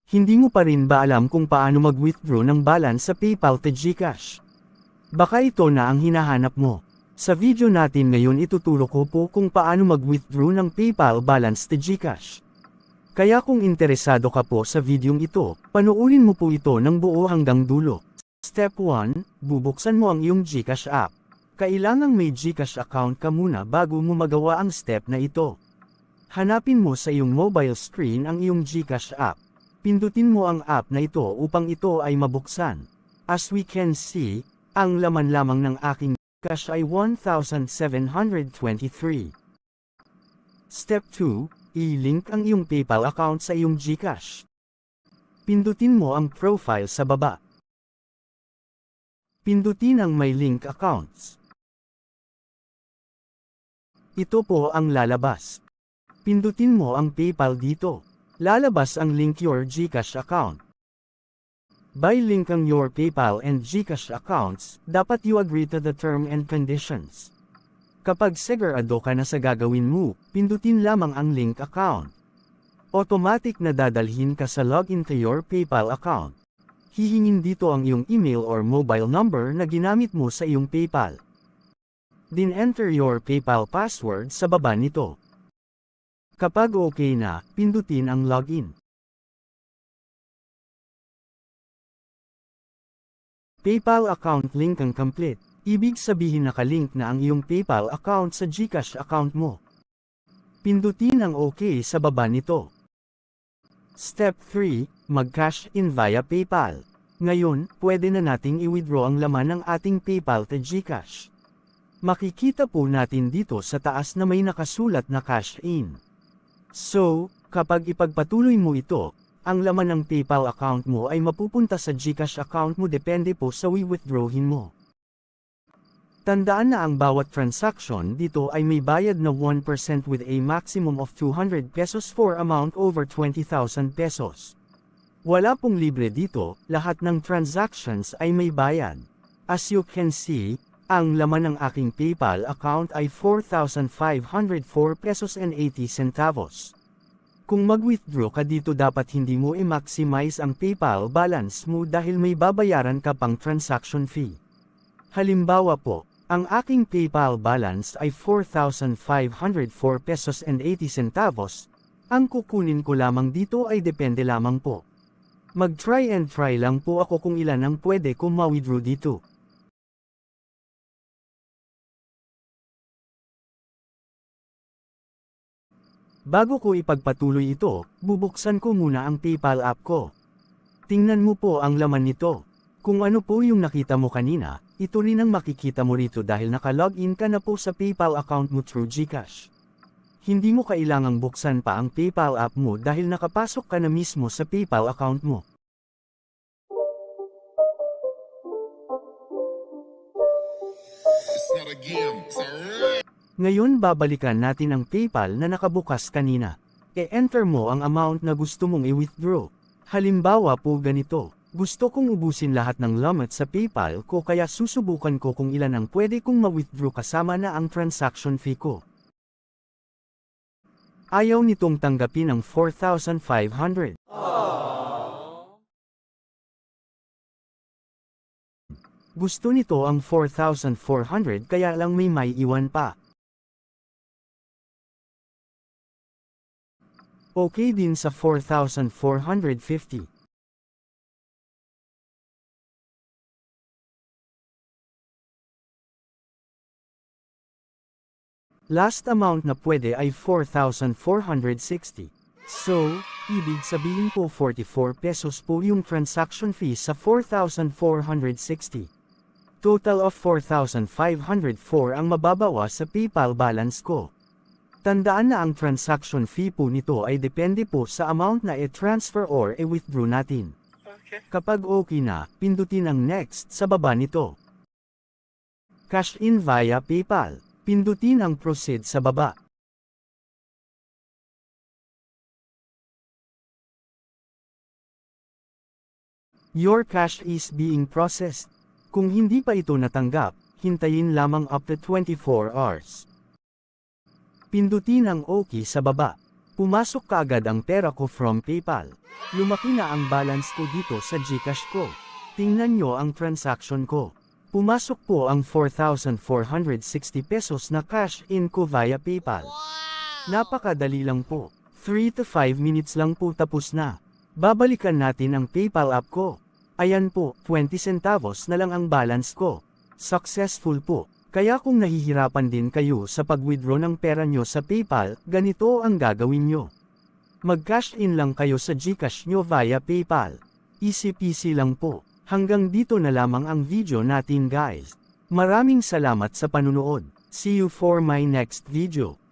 Hindi mo pa rin ba alam kung paano mag-withdraw ng balance sa PayPal to GCash? Baka ito na ang hinahanap mo. Sa video natin ngayon ituturo ko po kung paano mag-withdraw ng PayPal balance to GCash. Kaya kung interesado ka po sa videong ito, panoorin mo po ito ng buo hanggang dulo. Step 1, bubuksan mo ang iyong GCash app. Kailangang may GCash account ka muna bago mo magawa ang step na ito. Hanapin mo sa iyong mobile screen ang iyong GCash app. Pindutin mo ang app na ito upang ito ay mabuksan. As we can see, ang laman lamang ng aking GCash ay 1,723. Step 2, i-link ang iyong PayPal account sa iyong GCash. Pindutin mo ang profile sa baba. Pindutin ang My Link Accounts. Ito po ang lalabas. Pindutin mo ang PayPal dito. Lalabas ang link your GCash account. By linking your PayPal and GCash accounts, dapat you agree to the term and conditions. Kapag sigurado ka na sa gagawin mo, pindutin lamang ang link account. Automatic na dadalhin ka sa login to your PayPal account. Hihingin dito ang iyong email or mobile number na ginamit mo sa iyong PayPal. Then enter your PayPal password sa baba nito. Kapag okay na, pindutin ang login. PayPal account link ang complete. Ibig sabihin nakalink na ang iyong PayPal account sa GCash account mo. Pindutin ang okay sa baba nito. Step 3, mag-cash in via PayPal. Ngayon, pwede na nating i-withdraw ang laman ng ating PayPal to GCash. Makikita po natin dito sa taas na may nakasulat na cash in. So, kapag ipagpatuloy mo ito, ang laman ng PayPal account mo ay mapupunta sa GCash account mo depende po sa withdrawin mo. Tandaan na ang bawat transaction dito ay may bayad na 1% with a maximum of 200 pesos for amount over 20,000 pesos. Wala pong libre dito, lahat ng transactions ay may bayad. As you can see, ang laman ng aking PayPal account ay 4,504 pesos and 80 centavos. Kung mag-withdraw ka dito dapat hindi mo i-maximize ang PayPal balance mo dahil may babayaran ka pang transaction fee. Halimbawa po, ang aking PayPal balance ay 4,504 pesos and 80 centavos. Ang kukunin ko lamang dito ay depende lamang po. Mag-try and try lang po ako kung ilan ang pwede kong ma-withdraw dito. Bago ko ipagpatuloy ito, bubuksan ko muna ang PayPal app ko. Tingnan mo po ang laman nito. Kung ano po yung nakita mo kanina, ito rin ang makikita mo rito dahil naka-login ka na po sa PayPal account mo through GCash. Hindi mo kailangang buksan pa ang PayPal app mo dahil nakapasok ka na mismo sa PayPal account mo. Ngayon babalikan natin ang PayPal na nakabukas kanina. E-enter mo ang amount na gusto mong i-withdraw. Halimbawa po ganito, gusto kong ubusin lahat ng limit sa PayPal ko kaya susubukan ko kung ilan ang pwede kong ma-withdraw kasama na ang transaction fee ko. Ayaw nitong tanggapin ang 4,500. Gusto nito ang 4,400 kaya lang may iwan pa. Okay din sa 4,450. Last amount na pwede ay 4,460. So, ibig sabihin po 44 pesos po yung transaction fee sa 4,460. Total of 4,504 ang mababawa sa PayPal balance ko. Tandaan na ang transaction fee po nito ay depende po sa amount na i-transfer or i-withdraw natin. Kapag okay na, pindutin ang next sa baba nito. Cash in via PayPal. Pindutin ang proceed sa baba. Your cash is being processed. Kung hindi pa ito natanggap, hintayin lamang up to 24 hours. Pindutin ang OK sa baba. Pumasok kaagad ang pera ko from PayPal. Lumaki na ang balance ko dito sa GCash ko. Tingnan nyo ang transaction ko. Pumasok po ang 4,460 pesos na cash in ko via PayPal. Napakadali lang po. 3 to 5 minutes lang po tapos na. Babalikan natin ang PayPal app ko. Ayan po, 20 centavos na lang ang balance ko. Successful po. Kaya kung nahihirapan din kayo sa pag-withdraw ng pera nyo sa PayPal, ganito ang gagawin nyo. Mag-cash in lang kayo sa GCash nyo via PayPal. Easy peasy lang po. Hanggang dito na lamang ang video natin guys. Maraming salamat sa panunood. See you for my next video.